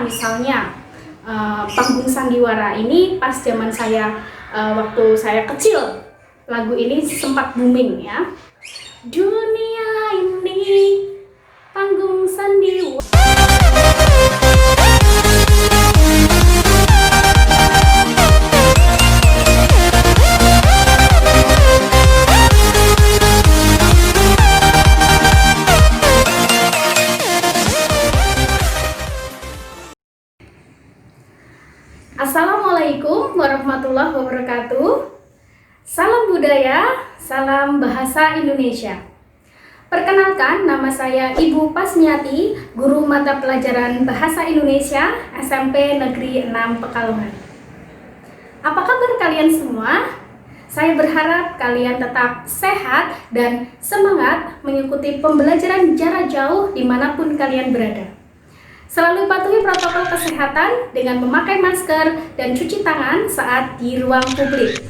misalnya Panggung Sandiwara ini pas zaman saya waktu saya kecil, lagu ini sempat booming ya. Dunia ini panggung sandiwara. Assalamualaikum warahmatullahi wabarakatuh. Salam budaya, salam bahasa Indonesia. Perkenalkan, nama saya Ibu Pasmiati, guru mata pelajaran Bahasa Indonesia SMP Negeri 6 Pekalongan. Apa kabar kalian semua? Saya berharap kalian tetap sehat dan semangat mengikuti pembelajaran jarak jauh dimanapun kalian berada. Selalu patuhi protokol kesehatan dengan memakai masker dan cuci tangan saat di ruang publik.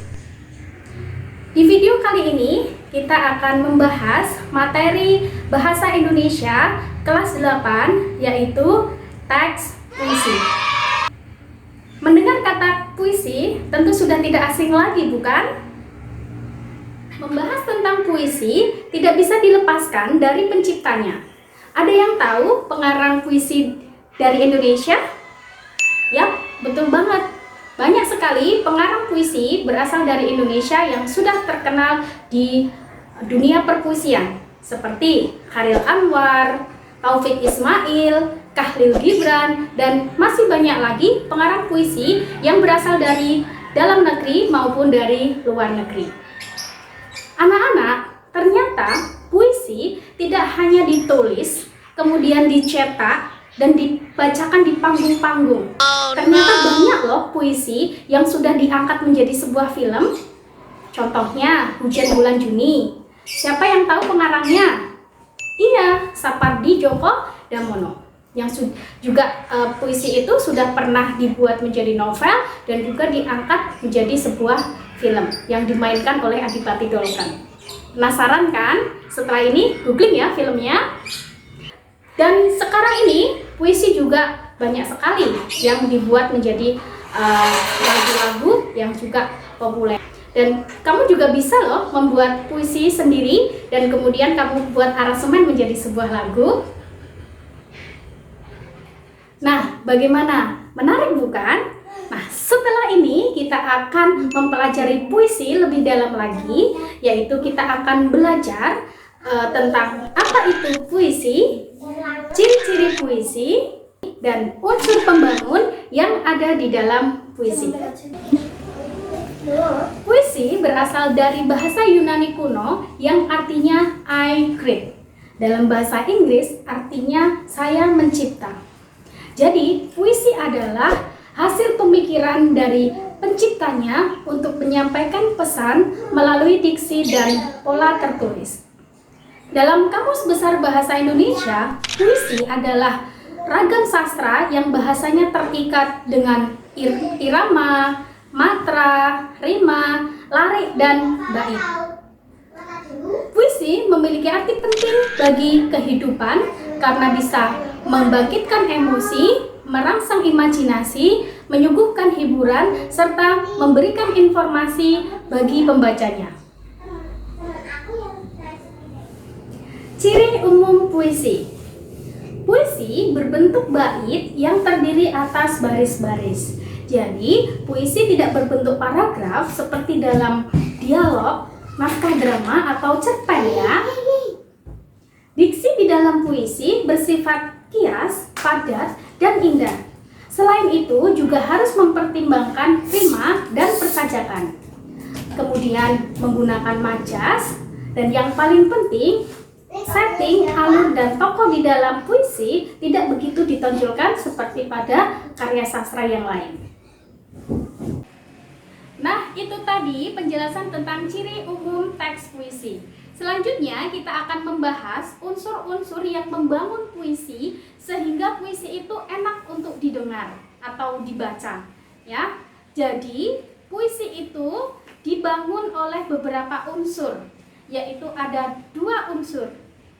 Di video kali ini, kita akan membahas materi Bahasa Indonesia kelas 8, yaitu teks puisi. Mendengar kata puisi, tentu sudah tidak asing lagi, bukan? Membahas tentang puisi tidak bisa dilepaskan dari penciptanya. Ada yang tahu pengarang puisi dari Indonesia? Yap, betul banget. Banyak sekali pengarang puisi berasal dari Indonesia yang sudah terkenal di dunia perpuisian, seperti Chairil Anwar, Taufik Ismail, Khalil Gibran, dan masih banyak lagi pengarang puisi yang berasal dari dalam negeri maupun dari luar negeri. Anak-anak, ternyata puisi tidak hanya ditulis, kemudian dicetak, dan dibacakan di panggung-panggung. Ternyata banyak loh puisi yang sudah diangkat menjadi sebuah film. Contohnya Hujan Bulan Juni. Siapa yang tahu pengarangnya? Iya, Sapardi Djoko Damono. Yang juga puisi itu sudah pernah dibuat menjadi novel dan juga diangkat menjadi sebuah film yang dimainkan oleh Adipati Dolken. Penasaran kan? Setelah ini googling ya filmnya. Dan sekarang ini puisi juga banyak sekali yang dibuat menjadi lagu-lagu yang juga populer. Dan kamu juga bisa loh membuat puisi sendiri dan kemudian kamu buat aransemen menjadi sebuah lagu. Nah, bagaimana? Menarik bukan? Nah, setelah ini kita akan mempelajari puisi lebih dalam lagi, yaitu kita akan belajar tentang apa itu puisi, ciri-ciri puisi, dan unsur pembangun yang ada di dalam puisi. Puisi berasal dari bahasa Yunani kuno yang artinya I create. Dalam bahasa Inggris artinya saya mencipta. Jadi puisi adalah hasil pemikiran dari penciptanya untuk menyampaikan pesan melalui diksi dan pola tertulis. Dalam Kamus Besar Bahasa Indonesia, puisi adalah ragam sastra yang bahasanya terikat dengan irama, matra, rima, larik, dan bait. Puisi memiliki arti penting bagi kehidupan karena bisa membangkitkan emosi, merangsang imajinasi, menyuguhkan hiburan, serta memberikan informasi bagi pembacanya. Ciri umum puisi. Puisi berbentuk bait yang terdiri atas baris-baris. Jadi, puisi tidak berbentuk paragraf seperti dalam dialog, naskah drama, atau cerpen ya. Diksi di dalam puisi bersifat kias, padat, dan indah. Selain itu, juga harus mempertimbangkan rima dan persajakan. Kemudian menggunakan majas, dan yang paling penting, setting, alur, dan tokoh di dalam puisi tidak begitu ditonjolkan seperti pada karya sastra yang lain. Nah, itu tadi penjelasan tentang ciri umum teks puisi. Selanjutnya kita akan membahas unsur-unsur yang membangun puisi sehingga puisi itu enak untuk didengar atau dibaca, ya. Jadi, puisi itu dibangun oleh beberapa unsur, yaitu ada dua unsur.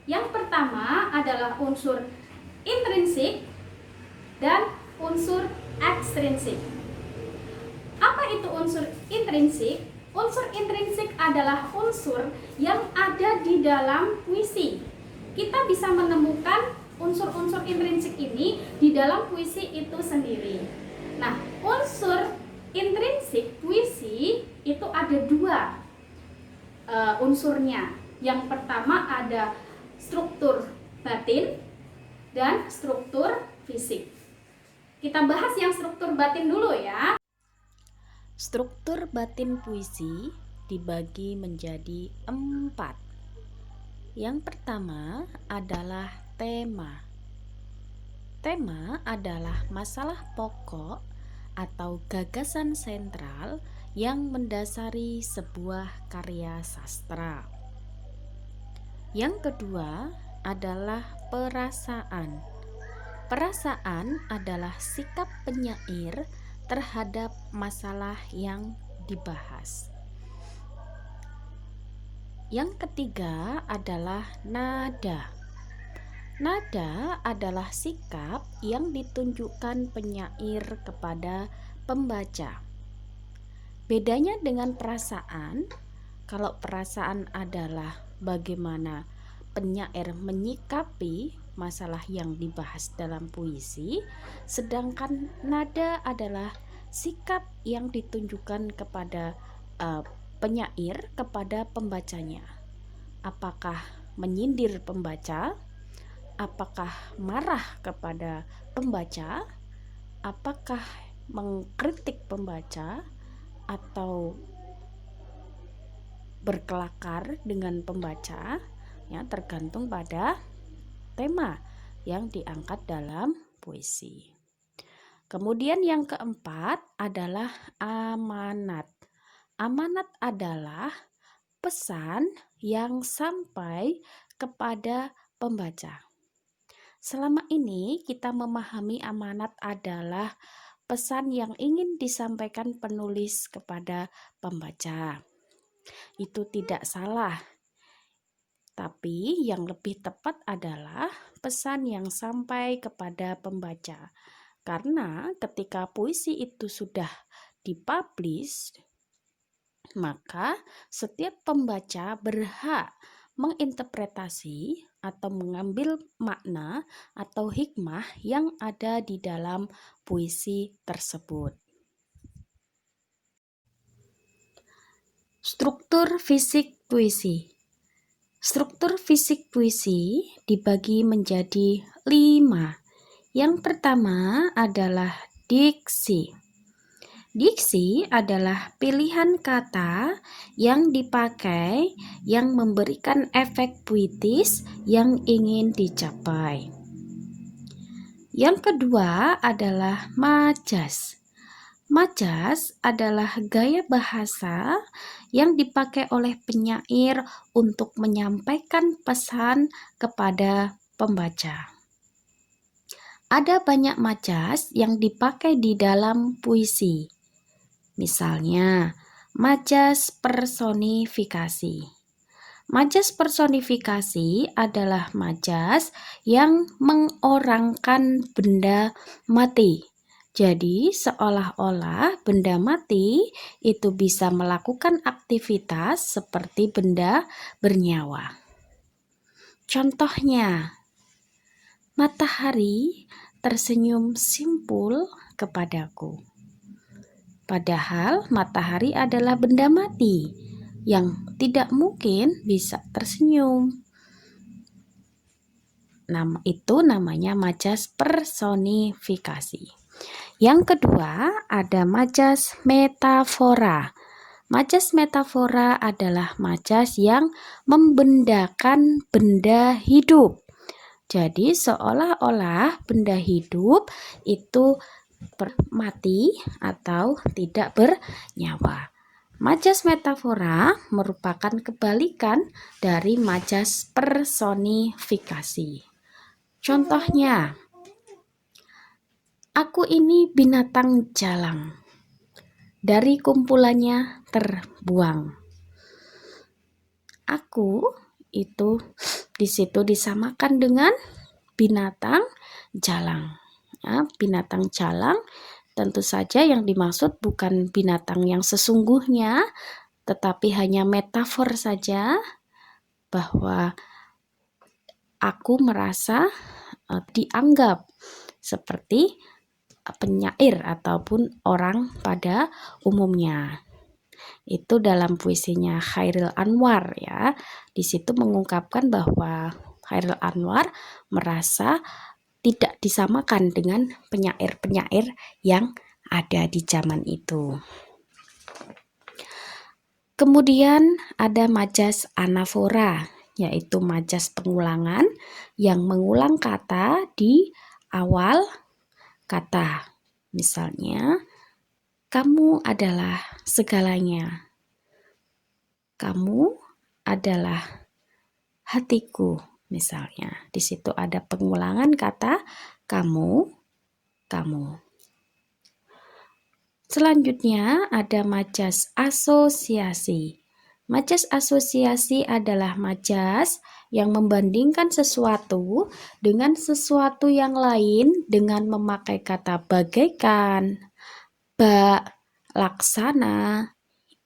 Yang pertama adalah unsur intrinsik dan unsur ekstrinsik. Apa itu unsur intrinsik? Unsur intrinsik adalah unsur yang ada di dalam puisi. Kita bisa menemukan unsur-unsur intrinsik ini di dalam puisi itu sendiri. Nah, unsur intrinsik puisi itu ada dua unsurnya. Yang pertama ada struktur batin dan struktur fisik. Kita bahas yang struktur batin dulu ya. Struktur batin puisi dibagi menjadi 4. Yang pertama adalah tema. Tema adalah masalah pokok atau gagasan sentral yang mendasari sebuah karya sastra. Yang kedua adalah perasaan. Perasaan adalah sikap penyair terhadap masalah yang dibahas. Yang ketiga adalah nada. Nada adalah sikap yang ditunjukkan penyair kepada pembaca. Bedanya dengan perasaan, kalau perasaan adalah bagaimana penyair menyikapi masalah yang dibahas dalam puisi, sedangkan nada adalah sikap yang ditunjukkan kepada penyair kepada pembacanya. Apakah menyindir pembaca? Apakah marah kepada pembaca? Apakah mengkritik pembaca atau berkelakar dengan pembaca? Ya, tergantung pada tema yang diangkat dalam puisi. Kemudian yang keempat adalah amanat. Amanat adalah pesan yang sampai kepada pembaca. Selama ini kita memahami amanat adalah pesan yang ingin disampaikan penulis kepada pembaca. Itu tidak salah. Tapi yang lebih tepat adalah pesan yang sampai kepada pembaca. Karena ketika puisi itu sudah dipublish, maka setiap pembaca berhak menginterpretasi atau mengambil makna atau hikmah yang ada di dalam puisi tersebut. Struktur fisik puisi. Struktur fisik puisi dibagi menjadi 5. Yang pertama adalah diksi. Diksi adalah pilihan kata yang dipakai yang memberikan efek puitis yang ingin dicapai. Yang kedua adalah majas. Majas adalah gaya bahasa yang dipakai oleh penyair untuk menyampaikan pesan kepada pembaca. Ada banyak majas yang dipakai di dalam puisi. Misalnya, majas personifikasi. Majas personifikasi adalah majas yang mengorangkan benda mati. Jadi, seolah-olah benda mati itu bisa melakukan aktivitas seperti benda bernyawa. Contohnya, matahari tersenyum simpul kepadaku. Padahal matahari adalah benda mati yang tidak mungkin bisa tersenyum. Itu namanya majas personifikasi. Yang kedua ada majas metafora. Majas metafora adalah majas yang membendakan benda hidup. Jadi seolah-olah benda hidup itu mati atau tidak bernyawa. Majas metafora merupakan kebalikan dari majas personifikasi. Contohnya, aku ini binatang jalang, dari kumpulannya terbuang. Aku itu di situ disamakan dengan binatang jalang. Ya, binatang jalang tentu saja yang dimaksud bukan binatang yang sesungguhnya, tetapi hanya metafor saja bahwa aku merasa dianggap seperti penyair ataupun orang pada umumnya. Itu dalam puisinya Chairil Anwar ya. Di situ mengungkapkan bahwa Chairil Anwar merasa tidak disamakan dengan penyair-penyair yang ada di zaman itu. Kemudian ada majas anafora, yaitu majas pengulangan yang mengulang kata di awal kata. Misalnya, kamu adalah segalanya. Kamu adalah hatiku. Misalnya, di situ ada pengulangan kata kamu, kamu. Selanjutnya ada majas asosiasi. Majas asosiasi adalah majas yang membandingkan sesuatu dengan sesuatu yang lain dengan memakai kata bagaikan, bak, laksana,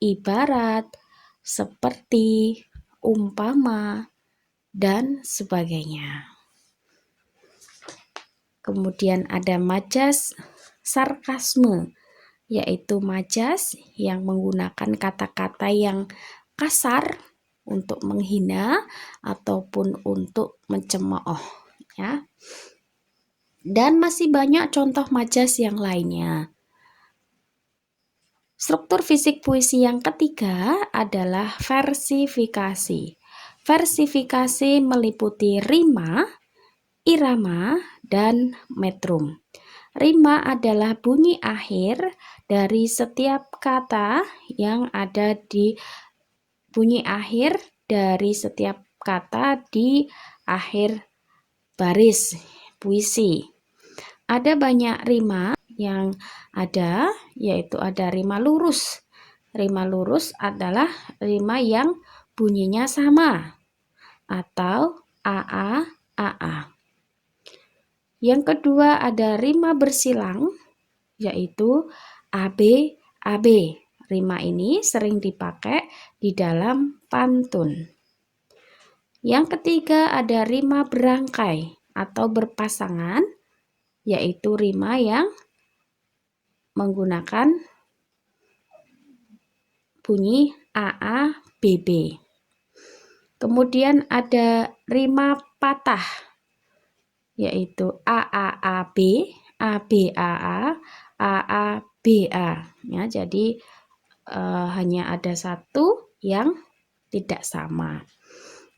ibarat, seperti, umpama, dan sebagainya. Kemudian ada majas sarkasme, yaitu majas yang menggunakan kata-kata yang kasar untuk menghina ataupun untuk mencemooh ya. Dan masih banyak contoh majas yang lainnya. Struktur fisik puisi yang ketiga adalah versifikasi. Versifikasi meliputi rima, irama, dan metrum. Rima adalah bunyi akhir dari setiap kata yang ada di bunyi akhir dari setiap kata di akhir baris puisi. Ada banyak rima yang ada, yaitu ada rima lurus. Rima lurus adalah rima yang bunyinya sama atau AA, AA. Yang kedua ada rima bersilang, yaitu AB, AB. Rima ini sering dipakai di dalam pantun. Yang ketiga ada rima berangkai atau berpasangan, yaitu rima yang menggunakan bunyi AA, BB. Kemudian ada rima patah, yaitu AAAB, ABAA, AABA. Ya, jadi hanya ada satu yang tidak sama.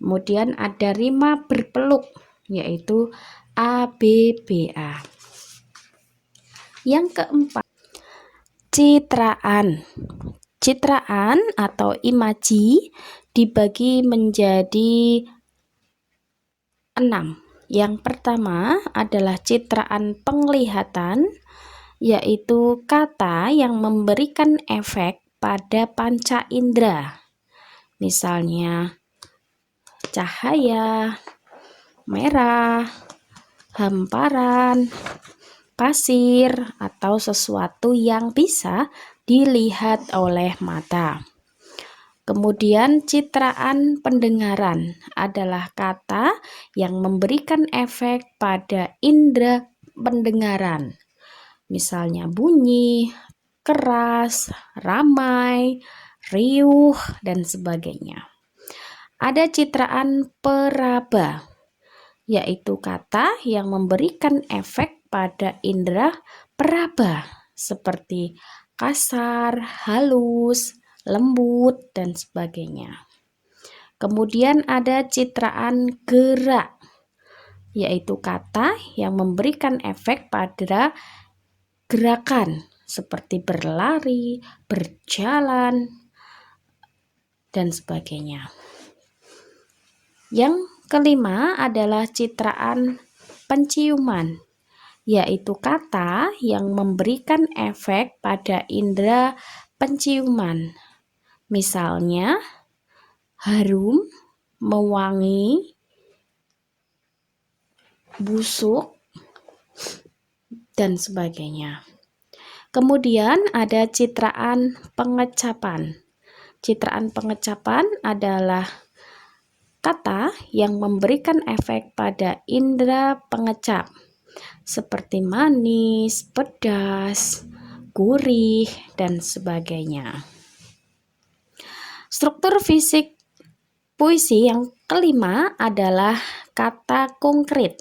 Kemudian ada rima berpeluk, yaitu ABBA. Yang keempat, citraan. Citraan atau imaji dibagi menjadi 6. Yang pertama adalah citraan penglihatan, yaitu kata yang memberikan efek pada panca indera. Misalnya cahaya, merah, hamparan, pasir, atau sesuatu yang bisa dilihat oleh mata. Kemudian citraan pendengaran adalah kata yang memberikan efek pada indera pendengaran. Misalnya bunyi, keras, ramai, riuh, dan sebagainya. Ada citraan peraba, yaitu kata yang memberikan efek pada indera peraba seperti kasar, halus, lembut, dan sebagainya. Kemudian ada citraan gerak, yaitu kata yang memberikan efek pada gerakan seperti berlari, berjalan, dan sebagainya. Yang kelima adalah citraan penciuman, yaitu kata yang memberikan efek pada indera penciuman. Misalnya harum, mewangi, busuk, dan sebagainya. Kemudian ada citraan pengecapan. Citraan pengecapan adalah kata yang memberikan efek pada indera pengecap seperti manis, pedas, gurih, dan sebagainya. Struktur fisik puisi yang kelima adalah kata konkret.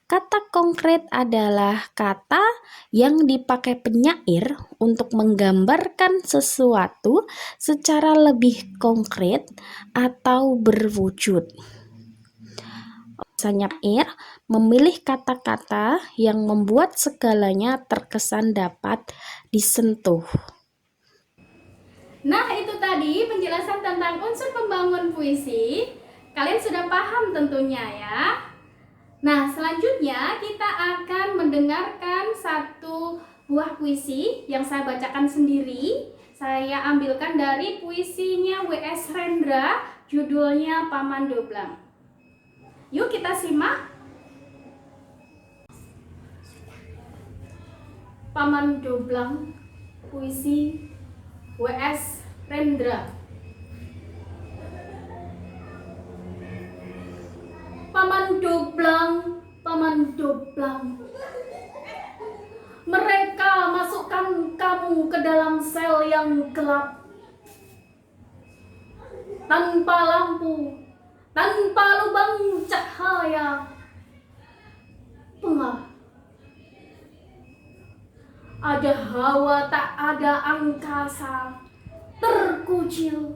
Kata konkret adalah kata yang dipakai penyair untuk menggambarkan sesuatu secara lebih konkret atau berwujud. Penyair memilih kata-kata yang membuat segalanya terkesan dapat disentuh. Nah, itu tadi penjelasan tentang unsur pembangun puisi. Kalian sudah paham tentunya ya. Nah, selanjutnya kita akan mendengarkan satu buah puisi yang saya bacakan sendiri. Saya ambilkan dari puisinya W.S. Rendra, judulnya Paman Doblang. Yuk kita simak. Paman Doblang, puisi W.S. Rendra. Paman Doblang, Paman Doblang, mereka masukkan kamu ke dalam sel yang gelap, tanpa lampu, tanpa lubang cahaya, pengap. Ada hawa tak ada angkasa, terkucil.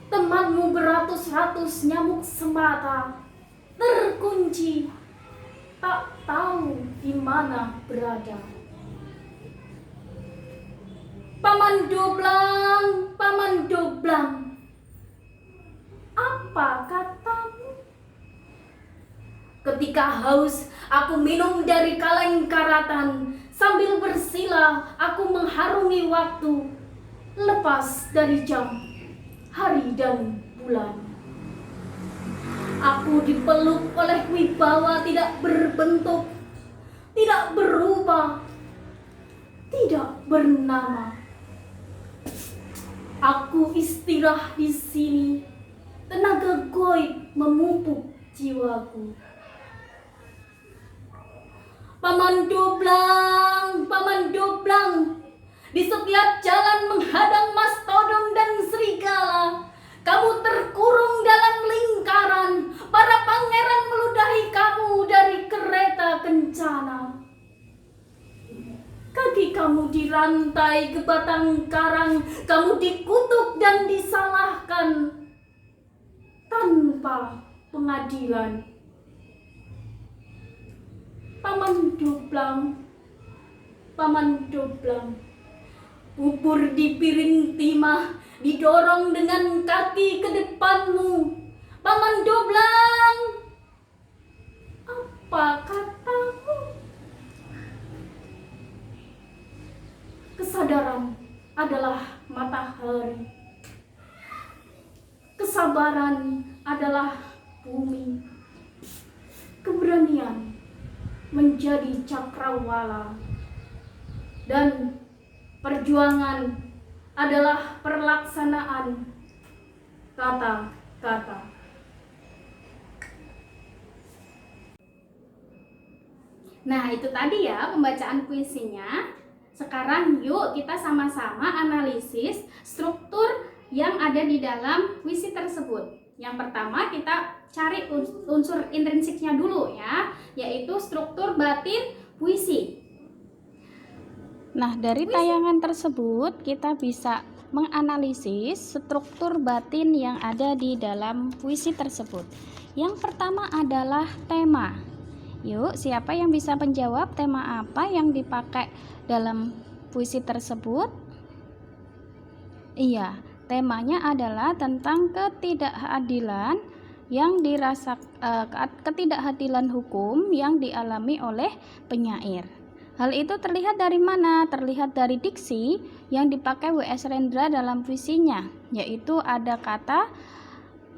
Temanmu beratus-ratus nyamuk semata, terkunci, tak tahu di mana berada. Paman Doblang, Paman Doblang, apa katamu? Ketika haus, aku minum dari kaleng karatan. Sambil bersila, aku mengharungi waktu, lepas dari jam, hari dan bulan. Aku dipeluk oleh wibawa tidak berbentuk, tidak berubah, tidak bernama. Aku istirahat di sini, tenaga goib memupuk jiwaku. Paman Doblang, Paman Doblang, di setiap jalan menghadang mastodon dan serigala. Kamu terkurung dalam lingkaran, para pangeran meludahi kamu dari kereta kencana. Kaki kamu dirantai ke batang karang, kamu dikutuk dan disalahkan tanpa pengadilan. Paman Doblang, Paman Doblang, bubur di piring timah didorong dengan kaki ke depanmu. Paman Doblang, apa katamu? Kesadaran adalah matahari, kesabaran adalah bumi, keberanian menjadi cakrawala, dan perjuangan adalah perlaksanaan kata-kata. Nah, itu tadi ya pembacaan puisinya. Sekarang yuk kita sama-sama analisis struktur yang ada di dalam puisi tersebut. Yang pertama kita cari unsur intrinsiknya dulu ya, yaitu struktur batin puisi. Nah, dari tayangan tersebut kita bisa menganalisis struktur batin yang ada di dalam puisi tersebut. Yang pertama adalah tema. Yuk, siapa yang bisa menjawab tema apa yang dipakai dalam puisi tersebut? Iya, temanya adalah tentang ketidakadilan ketidakadilan hukum yang dialami oleh penyair. Hal itu terlihat dari mana? Terlihat dari diksi yang dipakai W.S. Rendra dalam puisinya, yaitu ada kata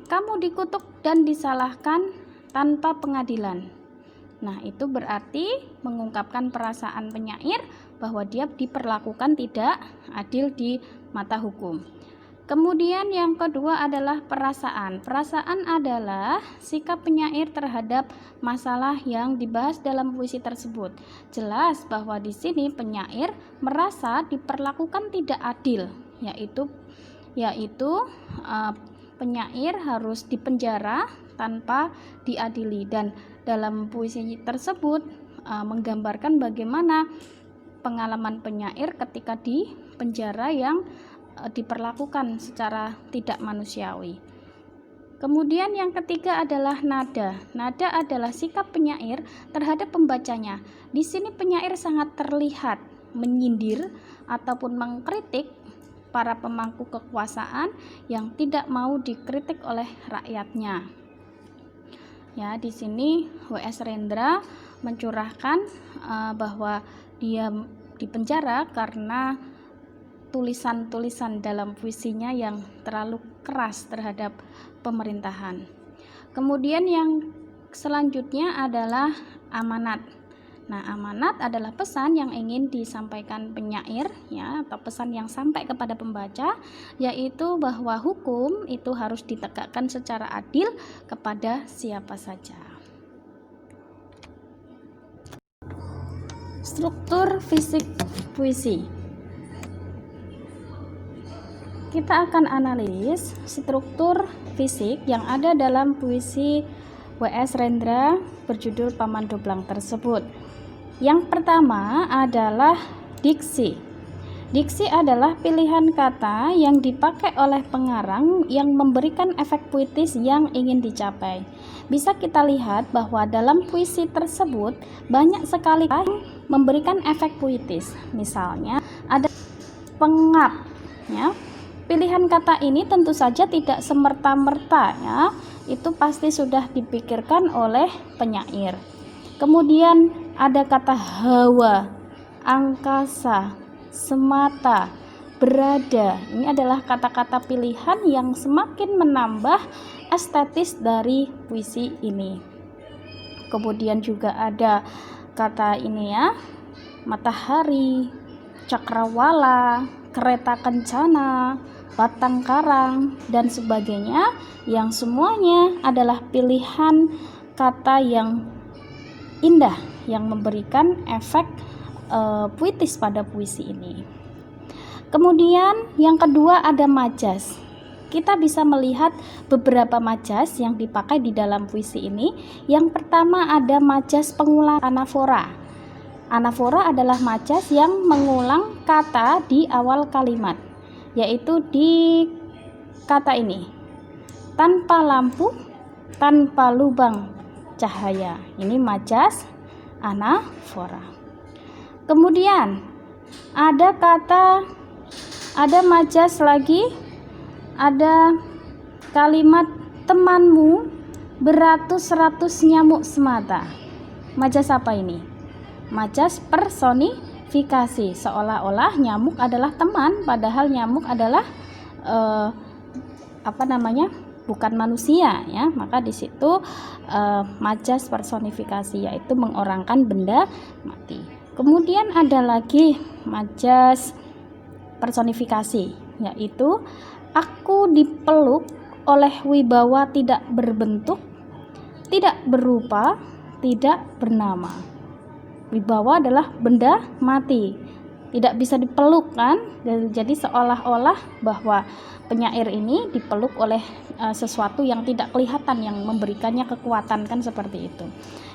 kamu dikutuk dan disalahkan tanpa pengadilan. Nah, itu berarti mengungkapkan perasaan penyair bahwa dia diperlakukan tidak adil di mata hukum. Kemudian yang kedua adalah perasaan. Perasaan adalah sikap penyair terhadap masalah yang dibahas dalam puisi tersebut. Jelas bahwa di sini penyair merasa diperlakukan tidak adil, yaitu penyair harus dipenjara tanpa diadili, dan dalam puisi tersebut menggambarkan bagaimana pengalaman penyair ketika di penjara yang diperlakukan secara tidak manusiawi. Kemudian yang ketiga adalah nada. Nada adalah sikap penyair terhadap pembacanya. Di sini penyair sangat terlihat menyindir ataupun mengkritik para pemangku kekuasaan yang tidak mau dikritik oleh rakyatnya. Ya, di sini W.S. Rendra mencurahkan bahwa dia dipenjara karena tulisan-tulisan dalam puisinya yang terlalu keras terhadap pemerintahan. Kemudian yang selanjutnya adalah amanat. Nah, amanat adalah pesan yang ingin disampaikan penyair, ya, atau pesan yang sampai kepada pembaca, yaitu bahwa hukum itu harus ditegakkan secara adil kepada siapa saja. Struktur fisik puisi. Kita akan analis struktur fisik yang ada dalam puisi W.S. Rendra berjudul Paman Doblang tersebut. Yang pertama adalah diksi. Diksi adalah pilihan kata yang dipakai oleh pengarang yang memberikan efek puitis yang ingin dicapai. Bisa kita lihat bahwa dalam puisi tersebut banyak sekali memberikan efek puitis. Misalnya ada pengap, ya. Pilihan kata ini tentu saja tidak semerta-merta, ya. Itu pasti sudah dipikirkan oleh penyair. Kemudian ada kata hawa, angkasa, semata, berada. Ini adalah kata-kata pilihan yang semakin menambah estetis dari puisi ini. Kemudian juga ada kata ini, ya, matahari, cakrawala, kereta kencana, batang karang, dan sebagainya, yang semuanya adalah pilihan kata yang indah yang memberikan efek puitis pada puisi ini. Kemudian yang kedua ada majas. Kita bisa melihat beberapa majas yang dipakai di dalam puisi ini. Yang pertama ada majas pengulang anafora. Anafora adalah majas yang mengulang kata di awal kalimat, yaitu di kata ini, tanpa lampu, tanpa lubang cahaya. Ini majas anafora. Kemudian ada majas lagi, ada kalimat temanmu beratus-ratus nyamuk semata. Majas apa ini? Majas personifikasi, seolah-olah nyamuk adalah teman, padahal nyamuk adalah bukan manusia, ya. Maka di situ majas personifikasi, yaitu mengorangkan benda mati. Kemudian ada lagi majas personifikasi, yaitu aku dipeluk oleh wibawa tidak berbentuk, tidak berupa, tidak bernama. Wibawa adalah benda mati, tidak bisa dipeluk, kan? Jadi seolah-olah bahwa penyair ini dipeluk oleh sesuatu yang tidak kelihatan, yang memberikannya kekuatan, kan seperti itu.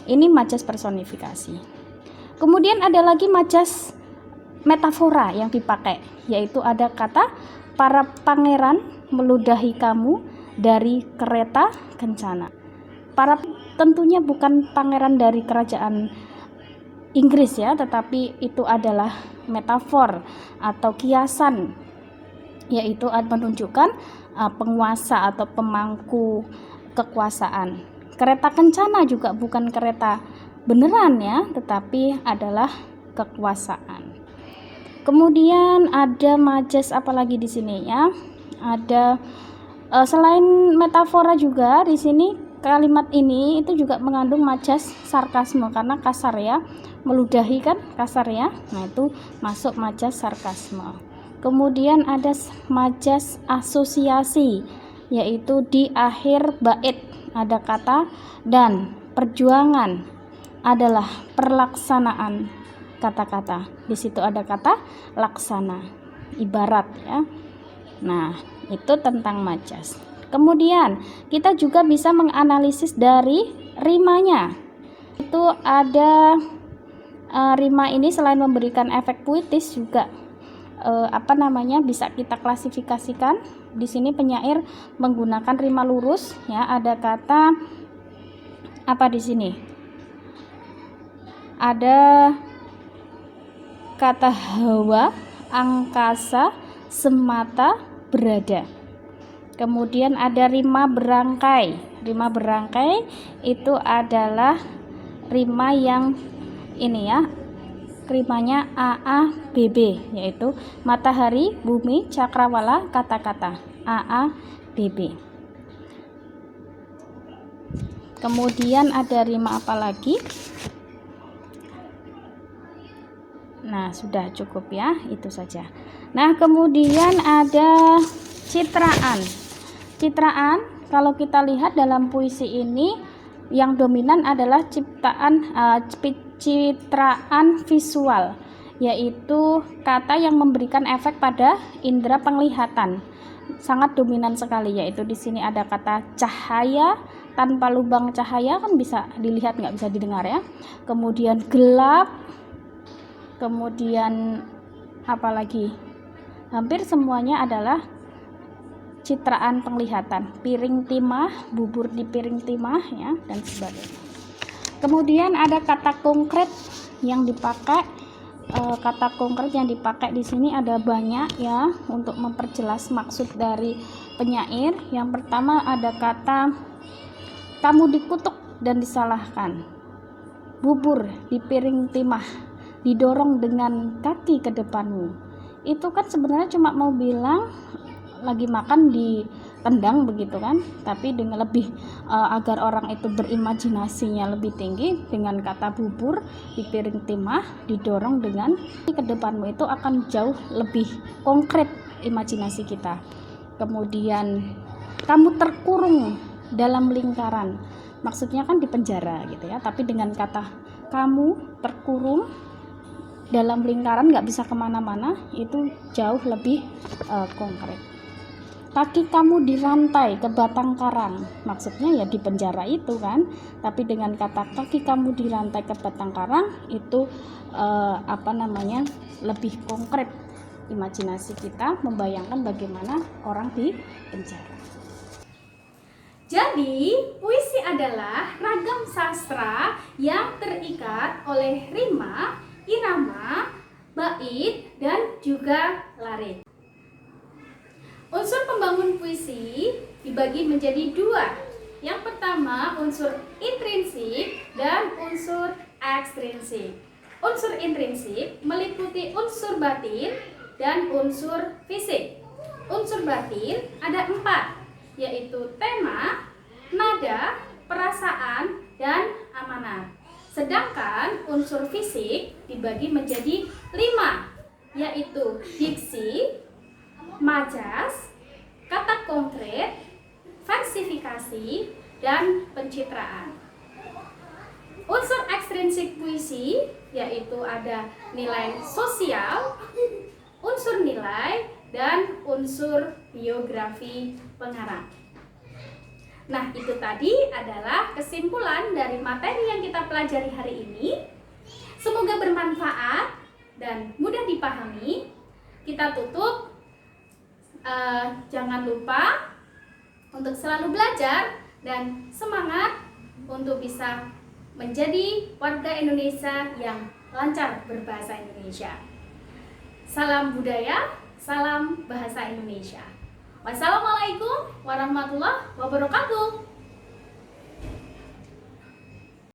Ini majas personifikasi. Kemudian ada lagi majas metafora yang dipakai, yaitu ada kata para pangeran meludahi kamu dari kereta kencana. Para tentunya bukan pangeran dari kerajaan Inggris, ya, tetapi itu adalah metafor atau kiasan, yaitu menunjukkan penguasa atau pemangku kekuasaan. Kereta kencana juga bukan kereta beneran, ya, tetapi adalah kekuasaan. Kemudian ada majas apa lagi di sini, ya? Ada selain metafora juga di sini kalimat ini itu juga mengandung majas sarkasme karena kasar ya, meludahi kan kasar ya. Nah, itu masuk majas sarkasme. Kemudian ada majas asosiasi, yaitu di akhir bait ada kata dan. Perjuangan adalah perlaksanaan kata-kata. Di situ ada kata laksana, ibarat ya. Nah, itu tentang majas. Kemudian kita juga bisa menganalisis dari rimanya. Itu ada rima ini selain memberikan efek puitis juga bisa kita klasifikasikan. Di sini penyair menggunakan rima lurus ya. Ada kata apa di sini? Ada kata hawa, angkasa, semata, berada. Kemudian ada rima berangkai. Rima berangkai itu adalah rima yang ini ya, rimanya AABB, yaitu matahari, bumi, cakrawala, kata-kata. AABB. Kemudian ada rima apa lagi? Nah, sudah cukup ya, itu saja. Nah, kemudian ada citraan. Citraan, kalau kita lihat dalam puisi ini yang dominan adalah citraan visual, yaitu kata yang memberikan efek pada indera penglihatan. Sangat dominan sekali, yaitu di sini ada kata cahaya tanpa lubang cahaya, kan bisa dilihat nggak bisa didengar ya. Kemudian gelap, kemudian apalagi, hampir semuanya adalah citraan penglihatan. Piring timah, bubur di piring timah ya, dan sebagainya. Kemudian ada kata konkret yang dipakai. Kata konkret yang dipakai di sini ada banyak ya, untuk memperjelas maksud dari penyair. Yang pertama ada kata kamu dikutuk dan disalahkan, bubur di piring timah, didorong dengan kaki ke depanmu. Itu kan sebenarnya cuma mau bilang lagi makan ditendang begitu kan, tapi dengan lebih agar orang itu berimajinasinya lebih tinggi, dengan kata bubur di piring timah didorong dengan ke depanmu, itu akan jauh lebih konkret imajinasi kita. Kemudian kamu terkurung dalam lingkaran, maksudnya kan di penjara gitu ya, tapi dengan kata kamu terkurung dalam lingkaran nggak bisa kemana-mana, itu jauh lebih konkret. Kaki kamu dirantai ke batang karang, maksudnya ya di penjara itu kan, tapi dengan kata kaki kamu dirantai ke batang karang itu lebih konkret. Imajinasi kita membayangkan bagaimana orang di penjara. Jadi, puisi adalah ragam sastra yang terikat oleh rima, irama, bait, dan juga larik. Unsur pembangun puisi dibagi menjadi dua. Yang pertama unsur intrinsik dan unsur ekstrinsik. Unsur intrinsik meliputi unsur batin dan unsur fisik. Unsur batin ada 4, yaitu tema, nada, perasaan, dan amanat. Sedangkan unsur fisik dibagi menjadi 5, yaitu diksi, majas, kata konkret, versifikasi, dan pencitraan. Unsur ekstrinsik puisi yaitu ada nilai sosial, unsur nilai, dan unsur biografi pengarang. Nah, itu tadi adalah kesimpulan dari materi yang kita pelajari hari ini. Semoga bermanfaat dan mudah dipahami. Kita tutup. Jangan lupa untuk selalu belajar dan semangat untuk bisa menjadi warga Indonesia yang lancar berbahasa Indonesia. Salam budaya, salam bahasa Indonesia. Wassalamualaikum warahmatullahi wabarakatuh.